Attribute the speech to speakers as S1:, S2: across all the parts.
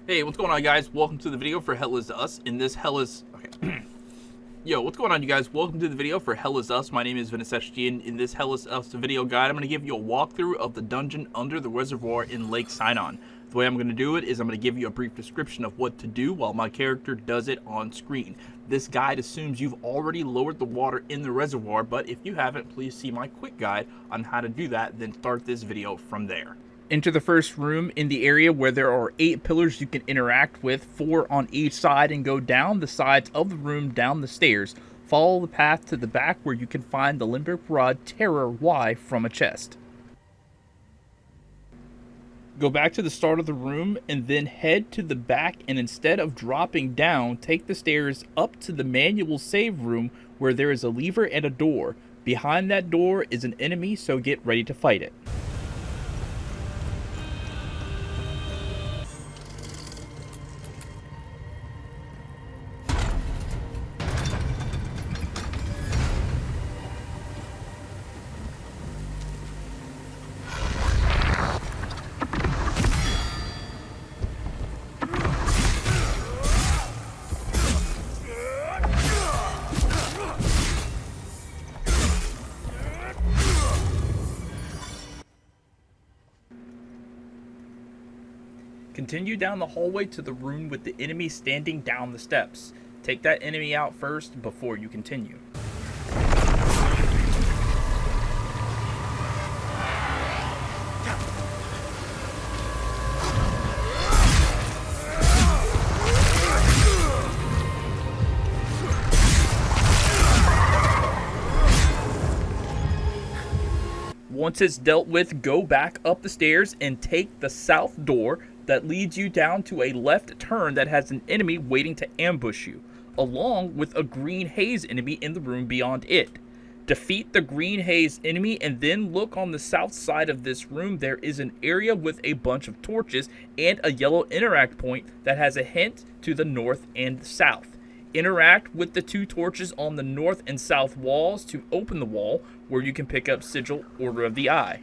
S1: Hey, what's going on, guys? Welcome to the video for Hell is Us. In this okay. Yo, what's going on, you guys? Welcome to the video for Hell is Us. My name is Ventus, and in this Hell is Us video guide, I'm going to give you a walkthrough of the dungeon under the reservoir in Lake Cynon. The way I'm going to do it is I'm going to give you a brief description of what to do while my character does it on screen. This guide assumes you've already lowered the water in the reservoir, but if you haven't, please see my quick guide on how to do that, then start this video from there. Enter the first room in the area where there are 8 pillars you can interact with, 4 on each side, and go down the sides of the room down the stairs. Follow the path to the back where you can find the limbic rod Terror Y from a chest. Go back to the start of the room and then head to the back, and instead of dropping down, take the stairs up to the manual save room where there is a lever and a door. Behind that door is an enemy, so get ready to fight it. Continue down the hallway to the room with the enemy standing down the steps. Take that enemy out first before you continue. Once it's dealt with, go back up the stairs and take the south door that leads you down to a left turn that has an enemy waiting to ambush you, along with a green haze enemy in the room beyond it. Defeat the green haze enemy and then look on the south side of this room. There is an area with a bunch of torches and a yellow interact point that has a hint to the north and the south. Interact with the 2 torches on the north and south walls to open the wall where you can pick up Sigil Order of the Eye.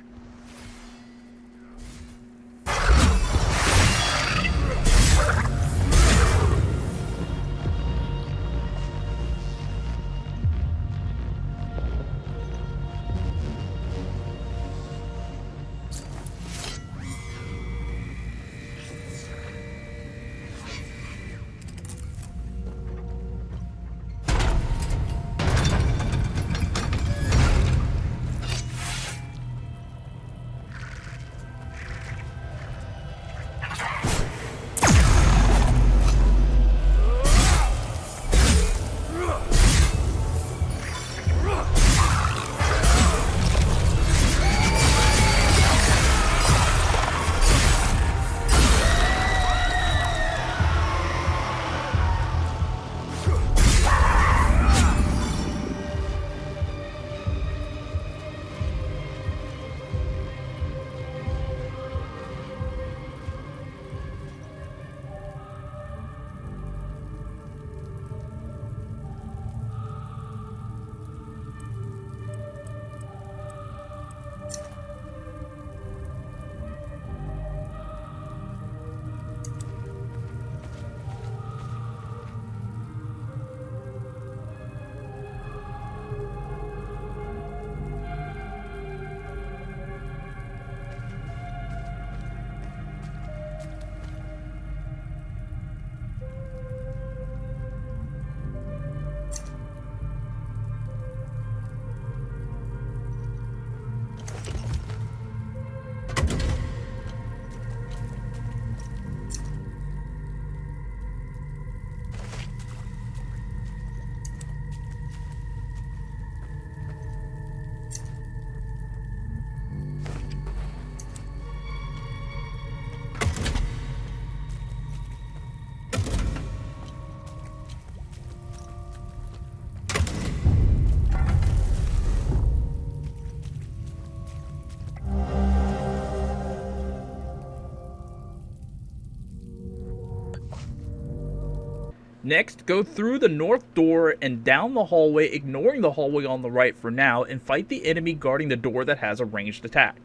S1: Next, go through the north door and down the hallway, ignoring the hallway on the right for now, and fight the enemy guarding the door that has a ranged attack.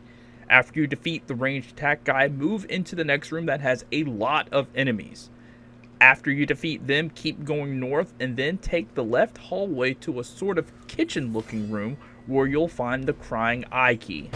S1: After you defeat the ranged attack guy, move into the next room that has a lot of enemies. After you defeat them, keep going north and then take the left hallway to a sort of kitchen looking room where you'll find the Crying Eye key.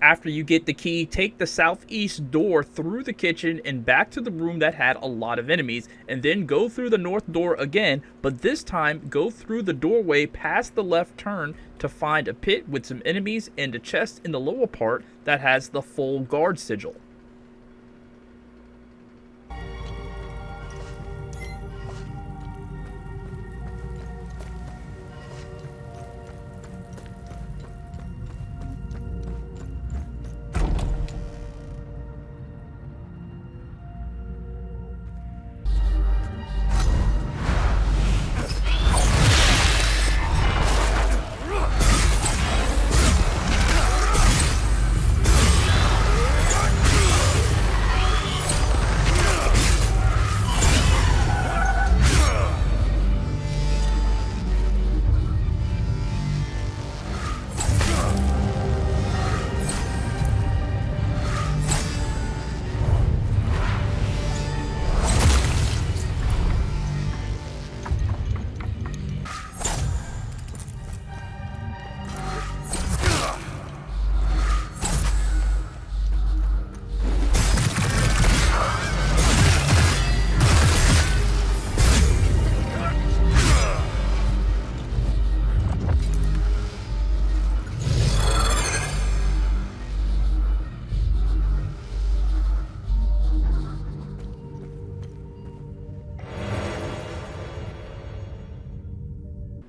S1: After you get the key, take the southeast door through the kitchen and back to the room that had a lot of enemies, and then go through the north door again, but this time go through the doorway past the left turn to find a pit with some enemies and a chest in the lower part that has the full guard sigil.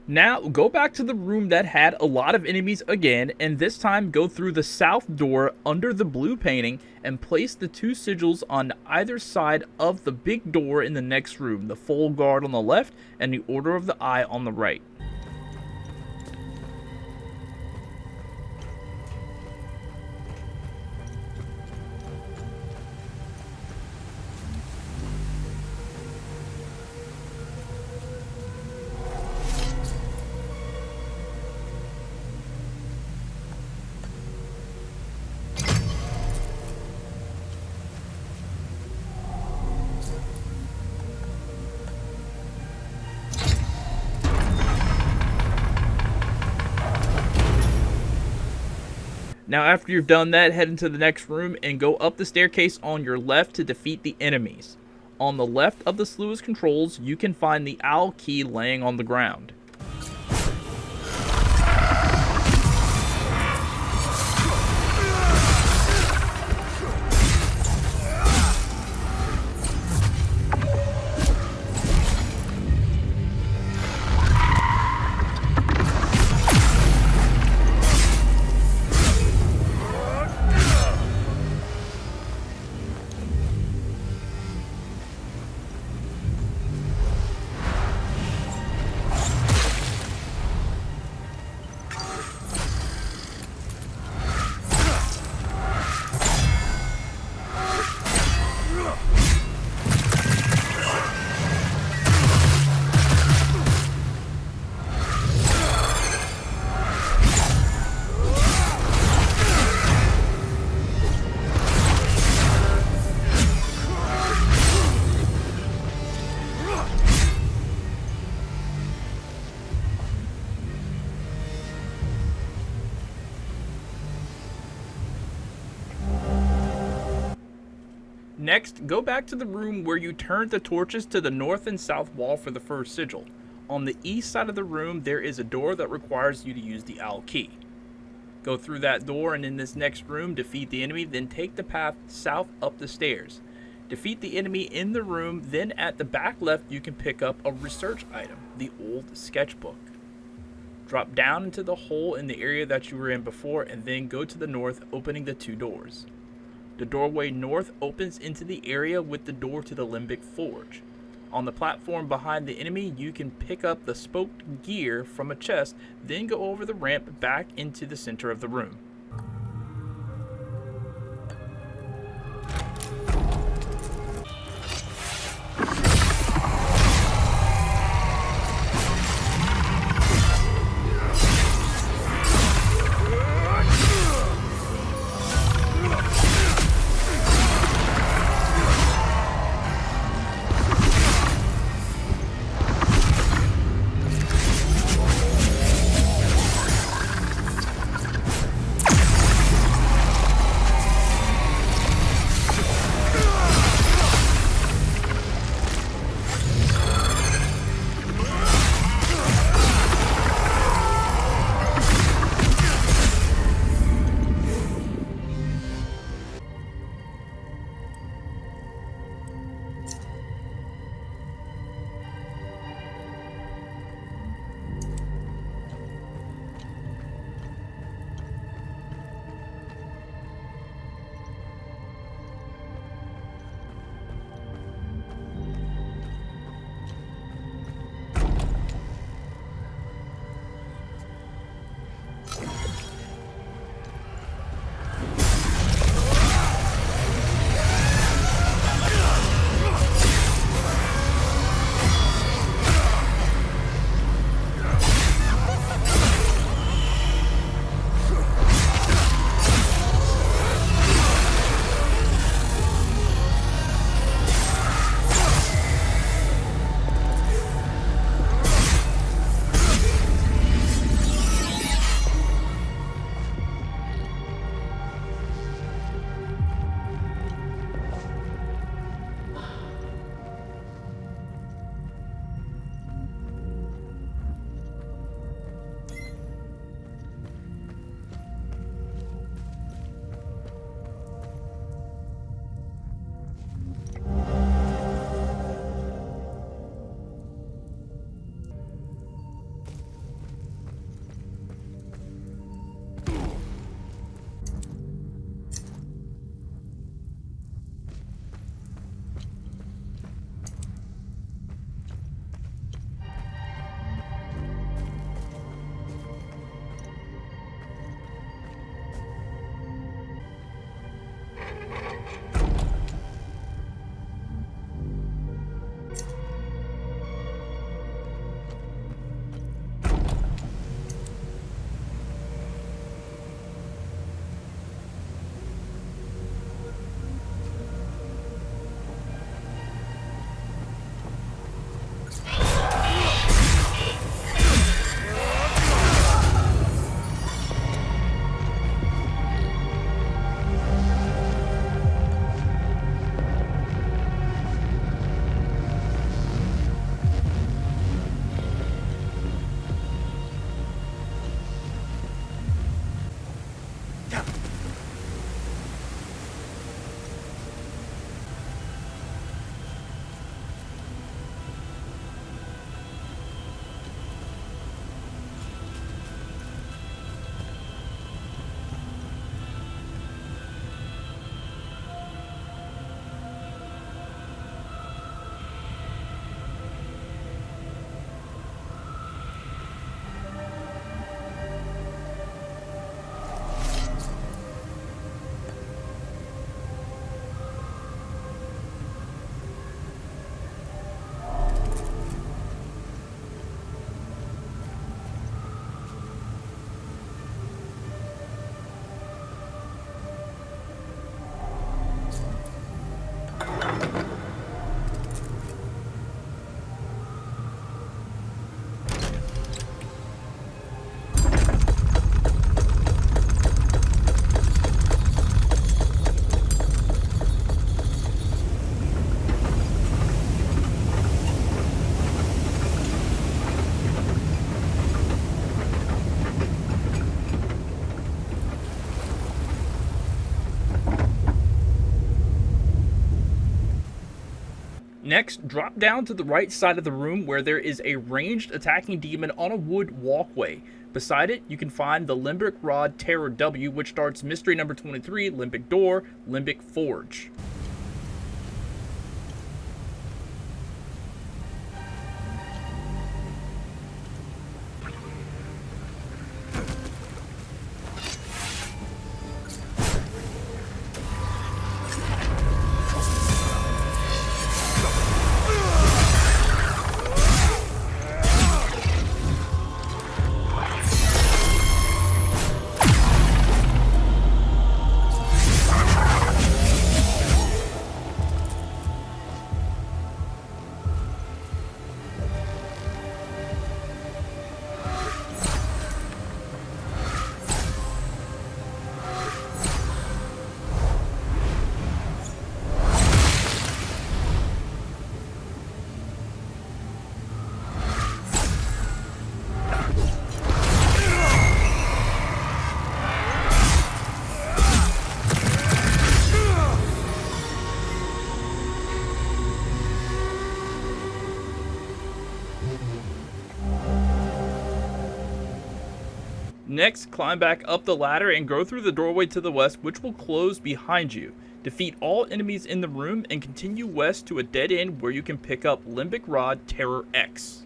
S1: Now, go back to the room that had a lot of enemies again, and this time go through the south door under the blue painting and place the two sigils on either side of the big door in the next room, the full guard on the left and the Order of the Eye on the right. Now after you've done that, head into the next room and go up the staircase on your left to defeat the enemies. On the left of the sluice controls, you can find the owl key laying on the ground. Next, go back to the room where you turned the torches to the north and south wall for the first sigil. On the east side of the room, there is a door that requires you to use the owl key. Go through that door and in this next room, defeat the enemy, then take the path south up the stairs. Defeat the enemy in the room, then at the back left you can pick up a research item, the old sketchbook. Drop down into the hole in the area that you were in before and then go to the north, opening the two doors. The doorway north opens into the area with the door to the Limbic Forge. On the platform behind the enemy, you can pick up the spoked gear from a chest, then go over the ramp back into the center of the room. Next, drop down to the right side of the room where there is a ranged attacking demon on a wood walkway. Beside it, you can find the Limbic Rod Terror W, which starts mystery number 23, Limbic Door, Limbic Forge. Next, climb back up the ladder and go through the doorway to the west, which will close behind you. Defeat all enemies in the room and continue west to a dead end where you can pick up Limbic Rod Terror X.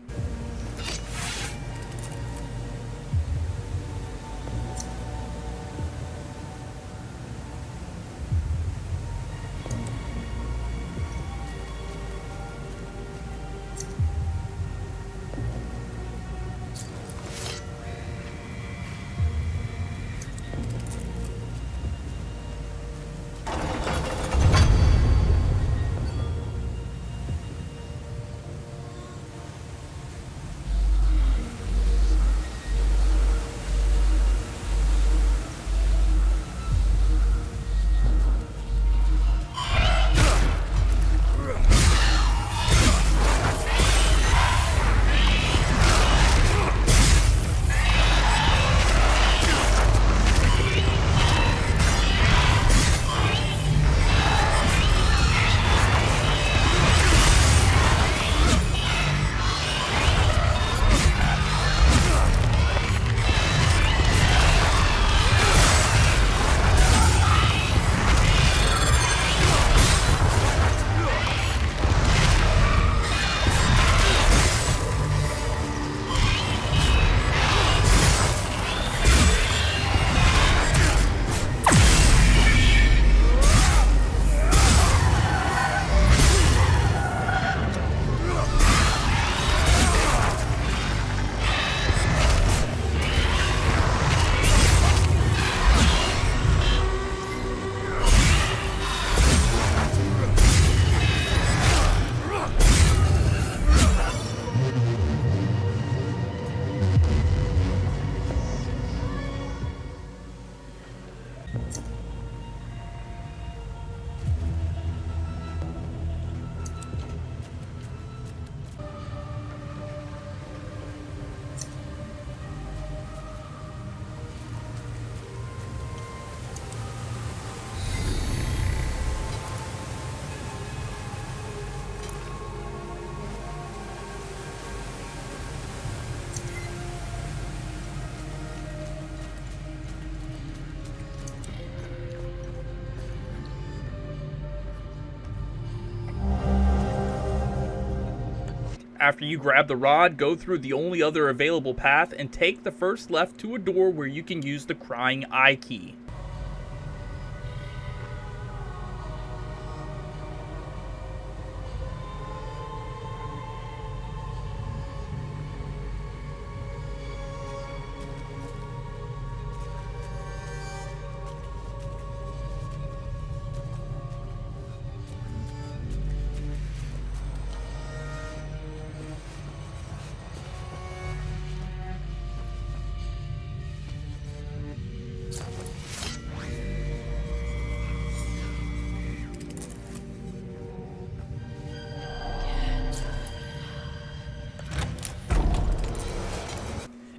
S1: After you grab the rod, go through the only other available path and take the first left to a door where you can use the Crying Eye key.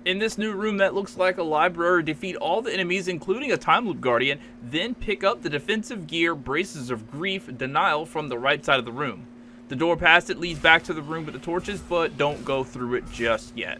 S1: In this new room that looks like a library, defeat all the enemies, including a Time Loop Guardian, then pick up the defensive gear Braces of Grief Denial from the right side of the room. The door past it leads back to the room with the torches, but don't go through it just yet.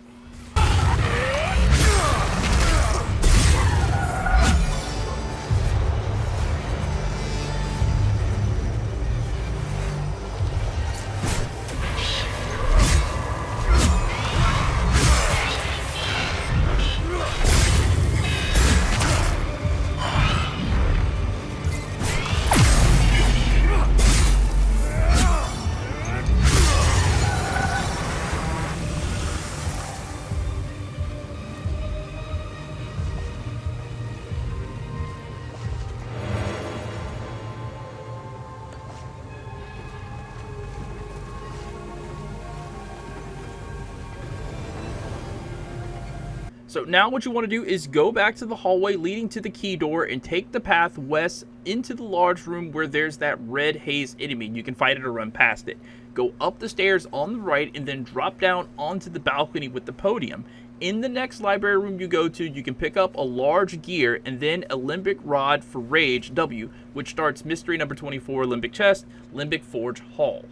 S1: So now what you want to do is go back to the hallway leading to the key door and take the path west into the large room where there's that red haze enemy. You can fight it or run past it. Go up the stairs on the right and then drop down onto the balcony with the podium. In the next library room you go to, you can pick up a large gear and then a limbic rod for Rage W, which starts mystery number 24, Limbic Chest, Limbic Forge Hall.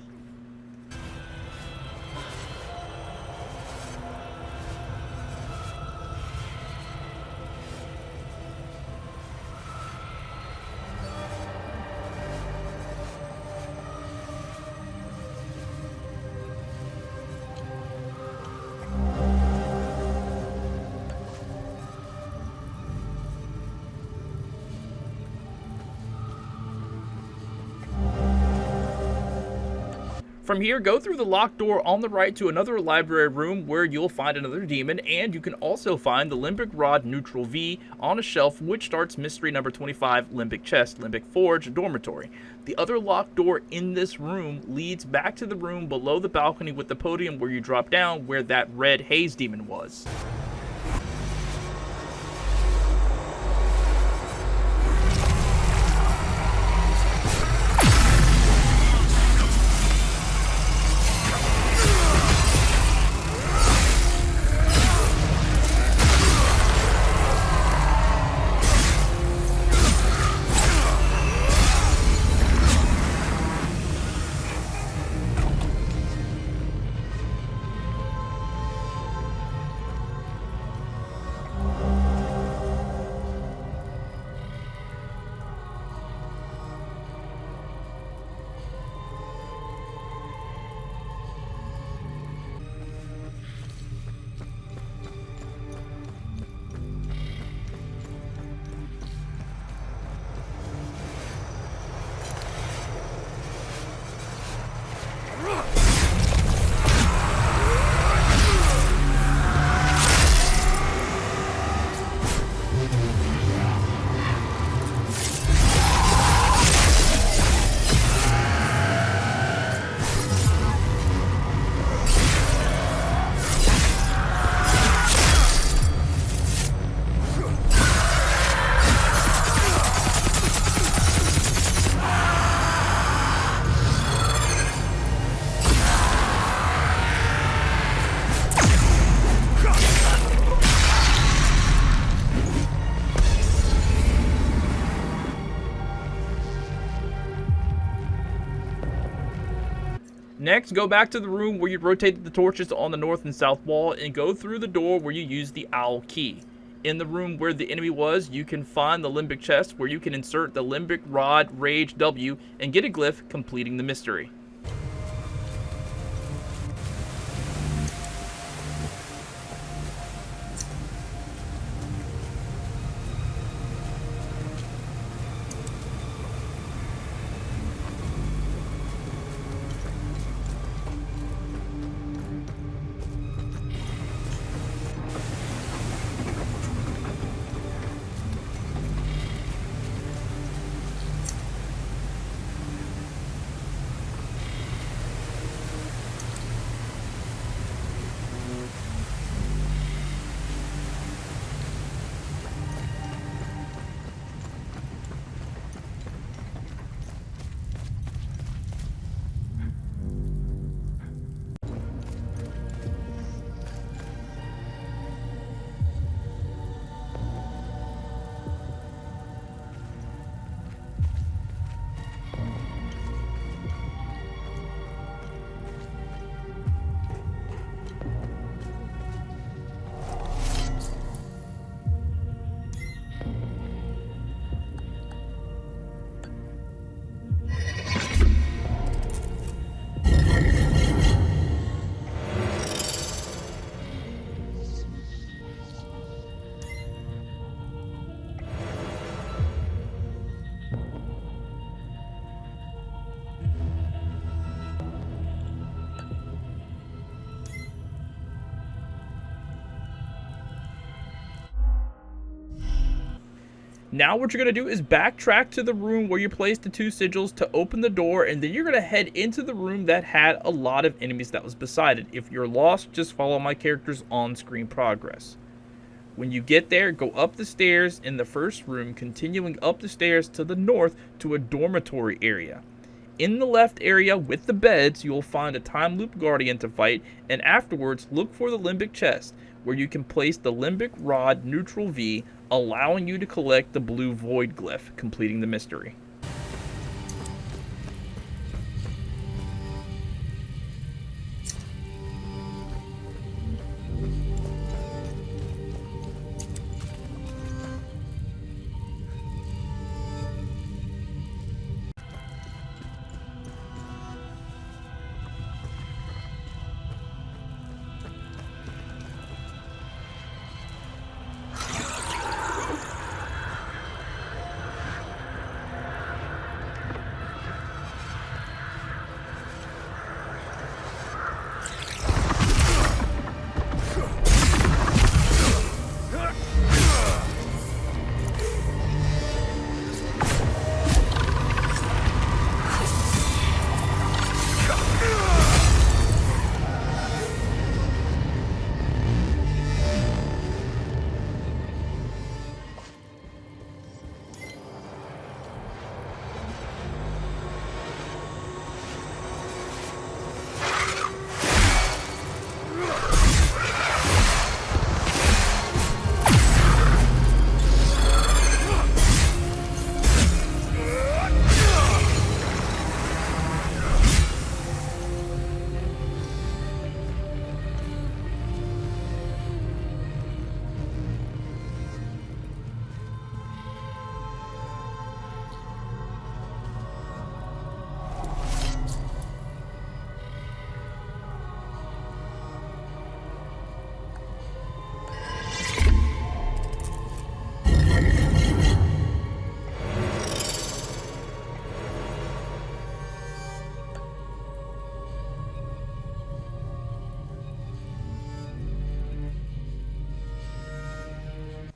S1: From here, go through the locked door on the right to another library room where you'll find another demon, and you can also find the Limbic Rod Neutral V on a shelf, which starts mystery number 25, Limbic Chest, Limbic Forge, Dormitory. The other locked door in this room leads back to the room below the balcony with the podium where you drop down, where that red haze demon was. Next, go back to the room where you rotated the torches on the north and south wall and go through the door where you used the owl key. In the room where the enemy was, you can find the Limbic Chest where you can insert the Limbic Rod Rage W and get a glyph, completing the mystery. Now what you're going to do is backtrack to the room where you placed the 2 sigils to open the door, and then you're going to head into the room that had a lot of enemies that was beside it. If you're lost, just follow my character's on-screen progress. When you get there, go up the stairs in the first room, continuing up the stairs to the north to a dormitory area. In the left area with the beds, you will find a time loop guardian to fight, and afterwards look for the limbic chest, where you can place the limbic rod neutral V, allowing you to collect the blue void glyph, completing the mystery.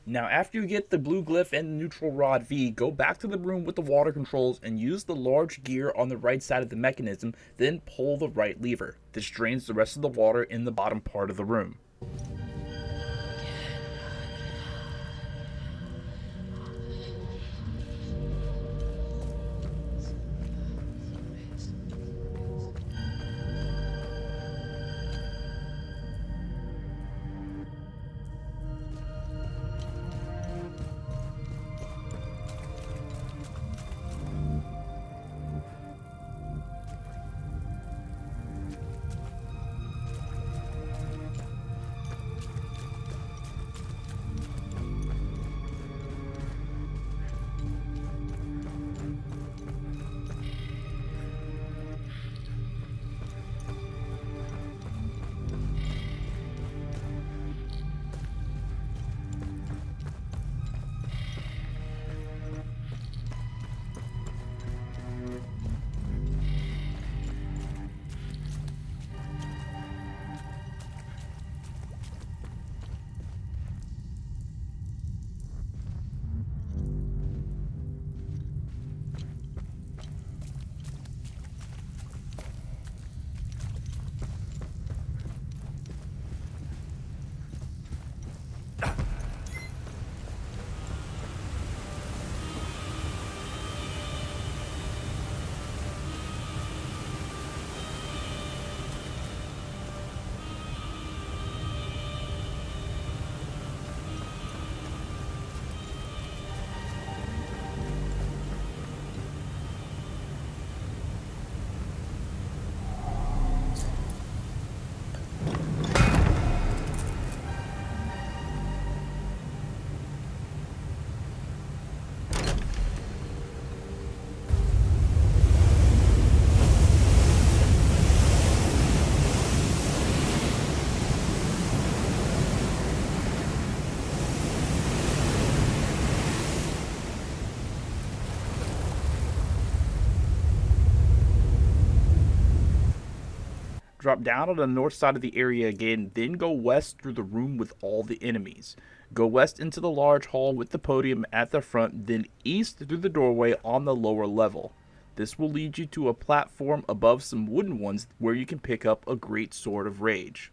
S1: Now, after you get the blue glyph and the neutral rod V, go back to the room with the water controls and use the large gear on the right side of the mechanism, then pull the right lever. This drains the rest of the water in the bottom part of the room. Drop down on the north side of the area again, then go west through the room with all the enemies. Go west into the large hall with the podium at the front, then east through the doorway on the lower level. This will lead you to a platform above some wooden ones where you can pick up a great sword of rage.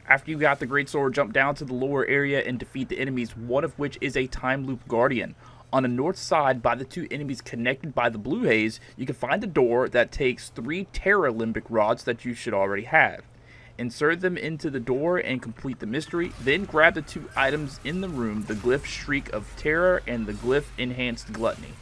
S1: After you got the greatsword, jump down to the lower area and defeat the enemies, one of which is a time loop guardian. On the north side, by the two enemies connected by the blue haze, you can find a door that takes 3 Terra limbic rods that you should already have. Insert them into the door and complete the mystery, then grab the 2 items in the room, the glyph Shriek of Terror and the glyph Enhanced Gluttony.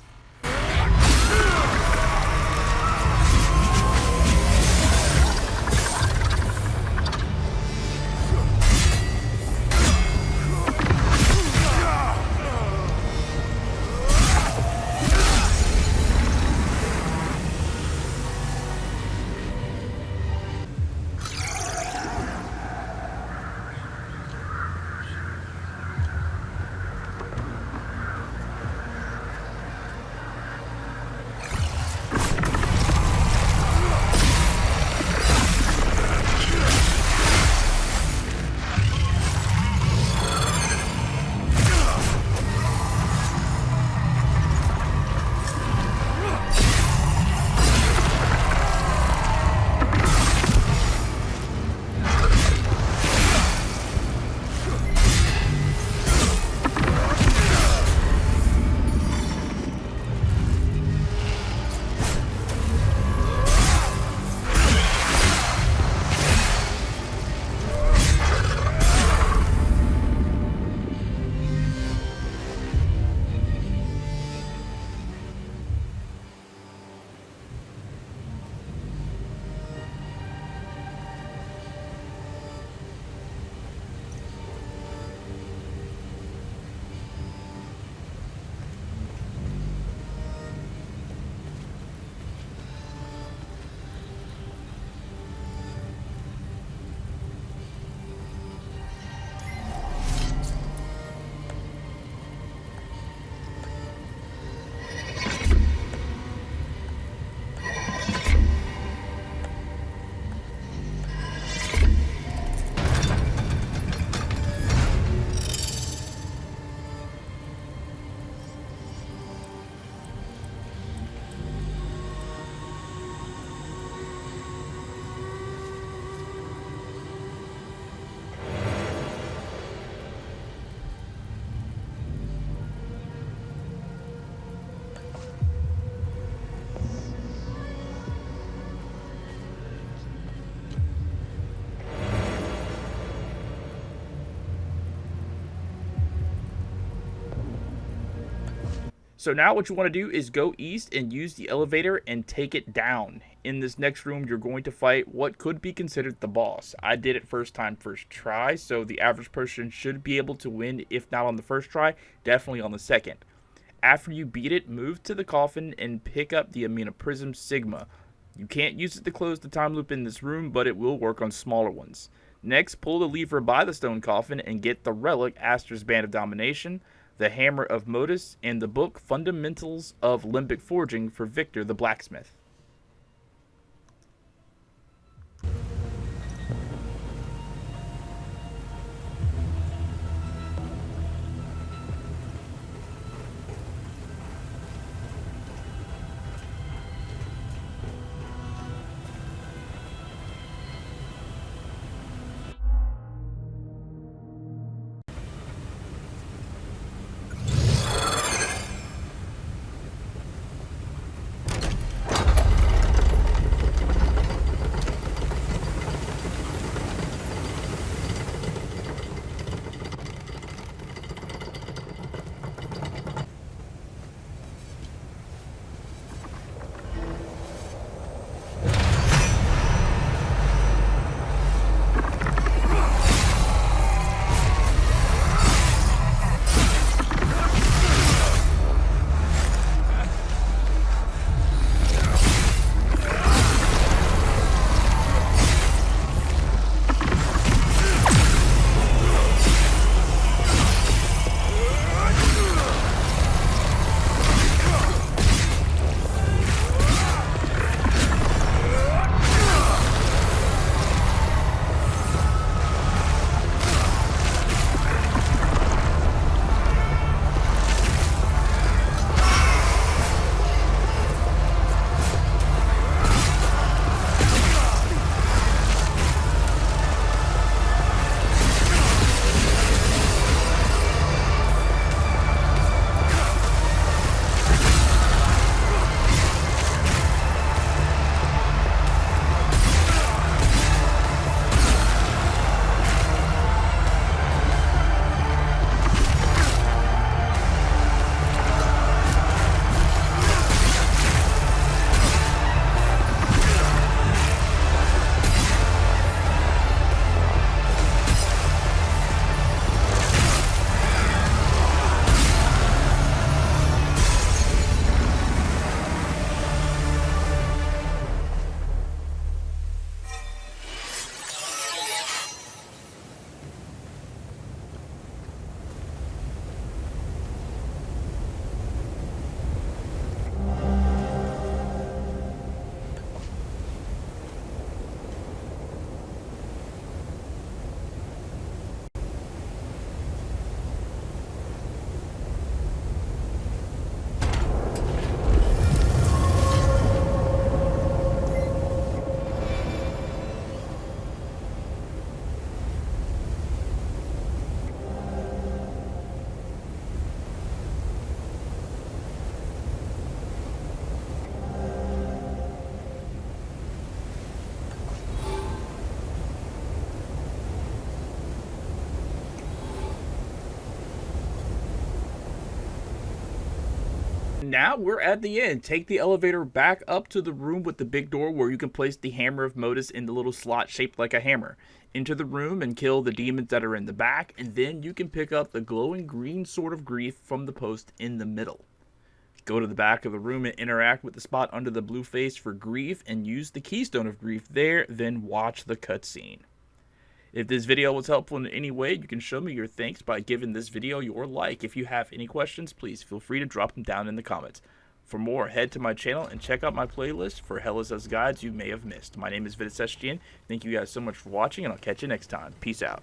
S1: So now what you want to do is go east and use the elevator and take it down. In this next room, you're going to fight what could be considered the boss. I did it first time, first try, so the average person should be able to win, if not on the first try, definitely on the second. After you beat it, move to the coffin and pick up the Amina Prism Sigma. You can't use it to close the time loop in this room, but it will work on smaller ones. Next, pull the lever by the stone coffin and get the relic, Aster's Band of Domination, the Hammer of Modus, and the book Fundamentals of Limbic Forging for Victor the Blacksmith. Now we're at the end. Take the elevator back up to the room with the big door where you can place the Hammer of Modus in the little slot shaped like a hammer. Enter the room and kill the demons that are in the back, and then you can pick up the glowing green Sword of Grief from the post in the middle. Go to the back of the room and interact with the spot under the blue face for Grief and use the Keystone of Grief there, then watch the cutscene. If this video was helpful in any way, you can show me your thanks by giving this video your like. If you have any questions, please feel free to drop them down in the comments. For more, head to my channel and check out my playlist for Hellisus guides you may have missed. My name is Ventus. Thank you guys so much for watching, and I'll catch you next time. Peace out.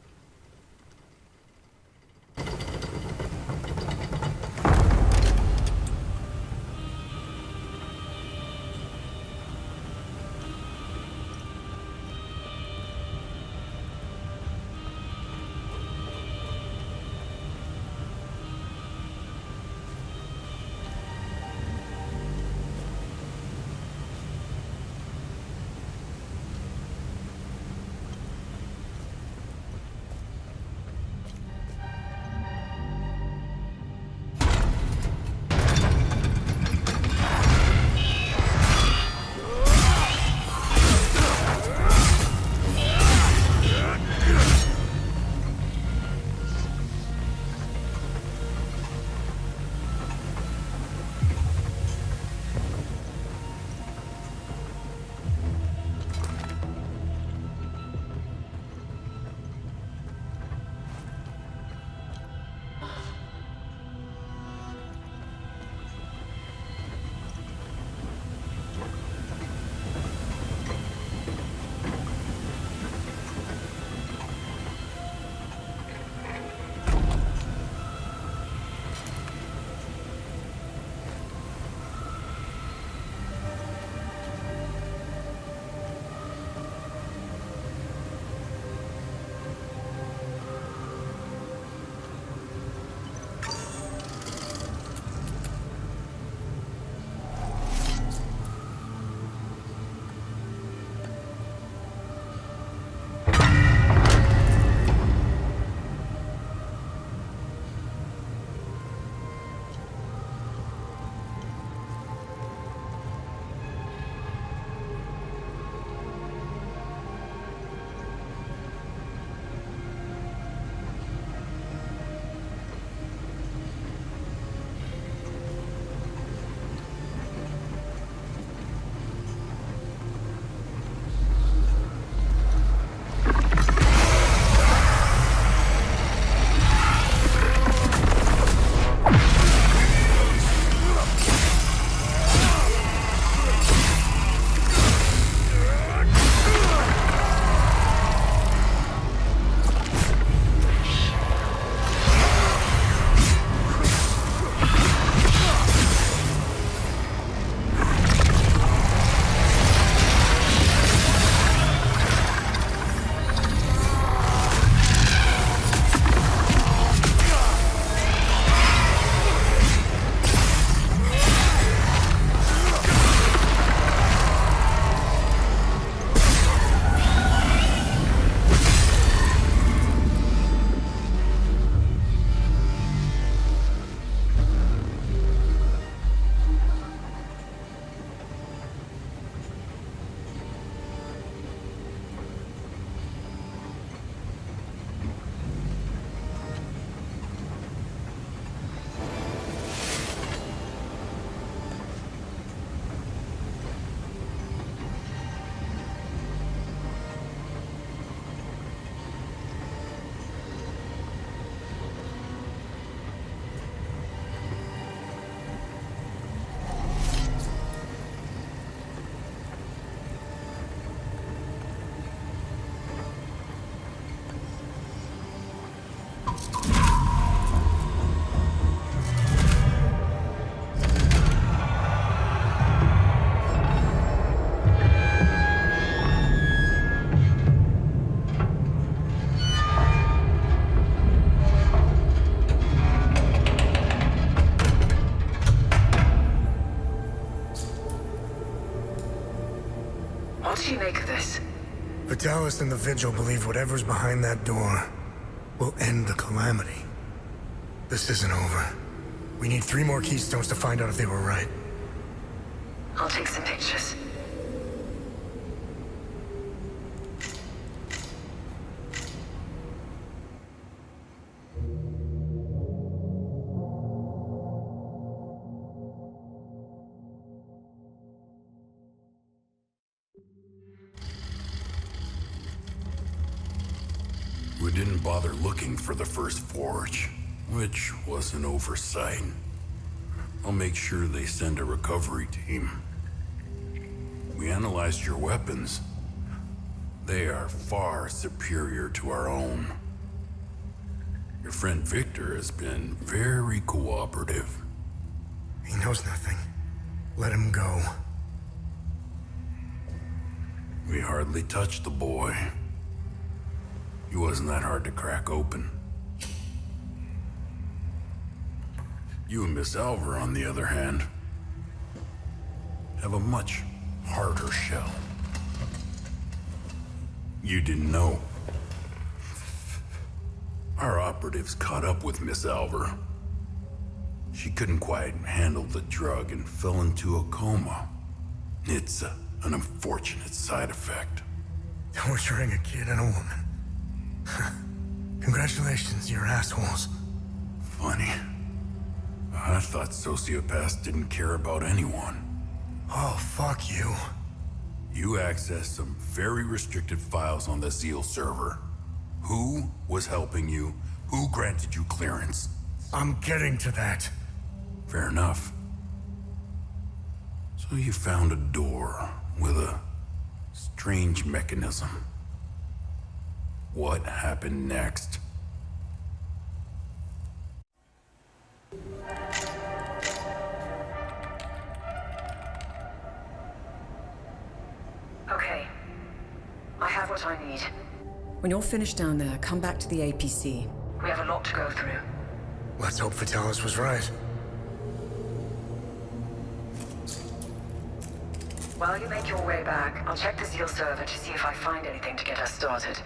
S2: this?
S3: Vitalis and the Vigil believe whatever's behind that door will end the calamity. This isn't over. We need 3 more keystones to find out if they were right.
S2: I'll take some pictures.
S4: We didn't bother looking for the first forge, which was an oversight. I'll make sure they send a recovery team. We analyzed your weapons. They are far superior to our own. Your friend Victor has been very cooperative.
S3: He knows nothing. Let him go.
S4: We hardly touched the boy. He wasn't that hard to crack open. You and Miss Alvar, on the other hand, have a much harder shell. You didn't know. Our operatives caught up with Miss Alvar. She couldn't quite handle the drug and fell into a coma. It's an unfortunate side effect.
S3: Torturing a kid and a woman. Congratulations, you're assholes.
S4: Funny. I thought sociopaths didn't care about anyone.
S3: Oh, fuck you.
S4: You accessed some very restricted files on the Zeal server. Who was helping you? Who granted you clearance?
S3: I'm getting to that.
S4: Fair enough. So you found a door with a strange mechanism. What happened next?
S2: Okay. I have what I need.
S5: When you're finished down there, come back to the APC.
S2: We have a lot to go through.
S3: Let's hope Vitalis was right.
S2: While you make your way back, I'll check the Zeal server to see if I find anything to get us started.